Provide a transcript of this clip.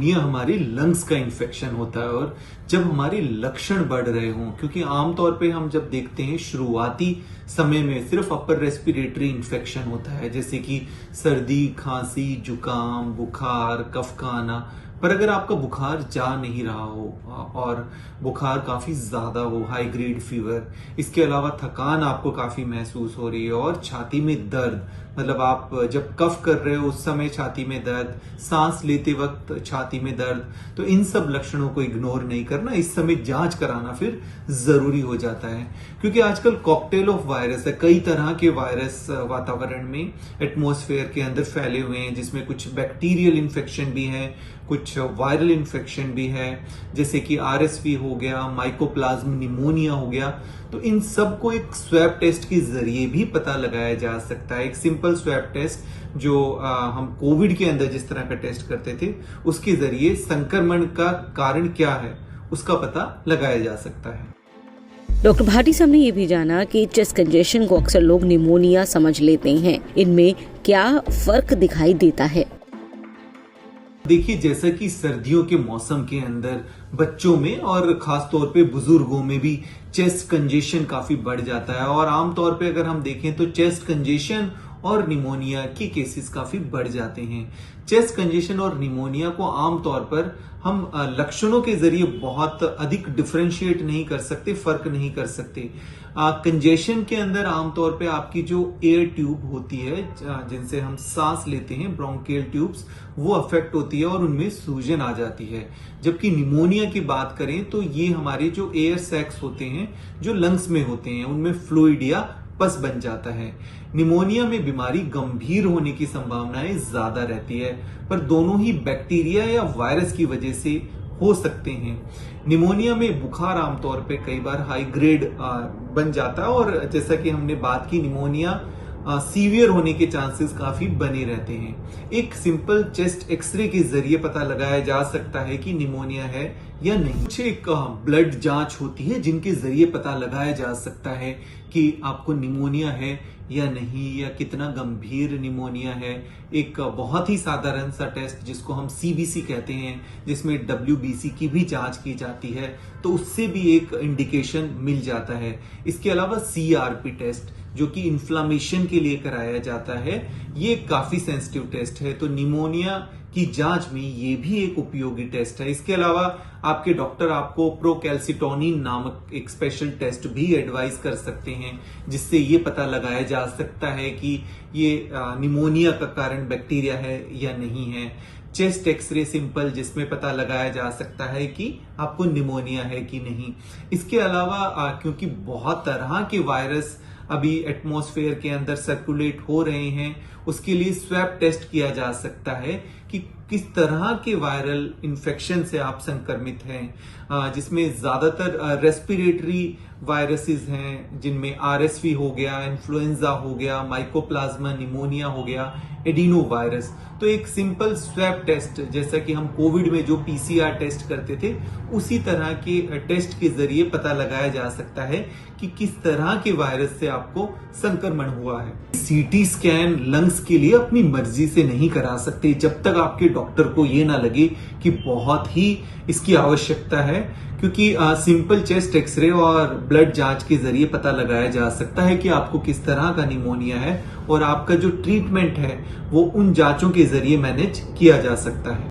Pneumonia हमारे lungs का infection होता है और जब हमारे लक्षण बढ़ रहे हों, क्योंकि आमतौर पे हम जब देखते हैं शुरुआती समय में सिर्फ अपर रेस्पिरेटरी इन्फेक्शन होता है, जैसे कि सर्दी, खांसी, जुकाम, बुखार, कफ का आना। पर अगर आपका बुखार जा नहीं रहा हो और बुखार काफी ज्यादा हो, हाई ग्रेड फीवर, इसके अलावा थकान आपको काफी महसूस हो रही है और छाती में दर्द, मतलब आप जब कफ कर रहे हो उस समय छाती में दर्द, सांस लेते वक्त छाती में दर्द, तो इन सब लक्षणों को इग्नोर नहीं करना, इस समय जांच कराना फिर जरूरी हो जाता है। क्योंकि आजकल कॉकटेल ऑफ वायरस है, कई तरह के वायरस वातावरण में, एटमॉस्फेयर के अंदर फैले हुए हैं, जिसमें कुछ बैक्टीरियल इन्फेक्शन भी है, कुछ वायरल इन्फेक्शन भी है, जैसे कि आरएसवी हो गया, माइकोप्लाज्म निमोनिया हो गया। तो इन सब को एक स्वैब टेस्ट के जरिए भी पता लगाया जा सकता है। एक सिंपल स्वैब टेस्ट जो हम कोविड के अंदर जिस तरह का टेस्ट करते थे, उसके जरिए संक्रमण का कारण क्या है उसका पता लगाया जा सकता है। डॉक्टर भाटी साहब ने ये भी जाना कि चेस्ट कंजेशन को अक्सर लोग निमोनिया समझ लेते हैं, इनमें क्या फर्क दिखाई देता है? देखिए, जैसा कि सर्दियों के मौसम के अंदर बच्चों में और खास तौर पे बुजुर्गों में भी चेस्ट कंजेशन काफी बढ़ जाता है और आमतौर पे अगर हम देखें तो चेस्ट कंजेशन और निमोनिया के केसेस काफी बढ़ जाते हैं। चेस्ट कंजेशन और निमोनिया को आमतौर पर हम लक्षणों के जरिए बहुत अधिक डिफरेंशिएट नहीं कर सकते, फर्क नहीं कर सकते। कंजेशन के अंदर आमतौर पे आपकी जो एयर ट्यूब होती है जिनसे हम सांस लेते हैं, ब्रोंकियल ट्यूब्स, वो अफेक्ट होती है और उनमें सूजन आ जाती है। जबकि निमोनिया की बात करें तो ये हमारे जो एयर सैक्स होते हैं जो लंग्स में होते हैं, उनमें फ्लूइड या पस बन जाता है। निमोनिया में बीमारी गंभीर होने की संभावनाएं ज्यादा रहती है, पर दोनों ही बैक्टीरिया या वायरस की वजह से हो सकते हैं। निमोनिया में बुखार आमतौर पे कई बार हाई ग्रेड बन जाता है और जैसा कि हमने बात की, निमोनिया सीवियर होने के चांसेस काफी बने रहते हैं। एक सिंपल चेस्ट एक्सरे के जरिए पता लगाया जा सकता है कि निमोनिया है या नहीं। कुछ एक ब्लड जांच होती है जिनके जरिए पता लगाया जा सकता है कि आपको निमोनिया है या नहीं, या कितना गंभीर निमोनिया है। एक बहुत ही साधारण सा टेस्ट जिसको हम सीबीसी कहते हैं, जिसमें डब्ल्यूबीसी की भी जांच की जाती है, तो उससे भी एक इंडिकेशन मिल जाता है। इसके अलावा सीआरपी टेस्ट जो कि इन्फ्लामेशन के लिए कराया जाता है, ये काफी सेंसिटिव टेस्ट है, तो निमोनिया की जांच में ये भी एक उपयोगी टेस्ट है। इसके अलावा आपके डॉक्टर आपको प्रोकैल्सिटोनिन नामक एक स्पेशल टेस्ट भी एडवाइस कर सकते हैं, जिससे ये पता लगाया जा सकता है कि ये निमोनिया का कारण बैक्टीरिया है या नहीं है। चेस्ट एक्सरे सिंपल, जिसमें पता लगाया जा सकता है कि आपको निमोनिया है कि नहीं। इसके अलावा क्योंकि बहुत तरह के वायरस अभी एटमॉस्फेयर के अंदर सर्कुलेट हो रहे हैं, उसके लिए स्वैब टेस्ट किया जा सकता है कि किस तरह के वायरल इन्फेक्शन से आप संक्रमित हैं, जिसमें ज्यादातर रेस्पिरेटरी वायरसेस हैं, जिनमें आरएसवी हो गया, इन्फ्लुएंजा हो गया, माइकोप्लाज्मा निमोनिया हो गया, एडिनो वायरस। तो एक सिंपल स्वैब टेस्ट, जैसा कि हम कोविड में जो पीसीआर टेस्ट करते थे, उसी तरह के टेस्ट के जरिए पता लगाया जा सकता है कि किस तरह के वायरस से आपको संक्रमण हुआ है। सीटी स्कैन लंग्स के लिए अपनी मर्जी से नहीं करा सकते जब तक आपके डॉक्टर को ये ना लगे कि बहुत ही इसकी आवश्यकता है, क्योंकि सिंपल चेस्ट एक्सरे और ब्लड जांच के जरिए पता लगाया जा सकता है कि आपको किस तरह का निमोनिया है और आपका जो ट्रीटमेंट है वो उन जांचों के जरिए मैनेज किया जा सकता है।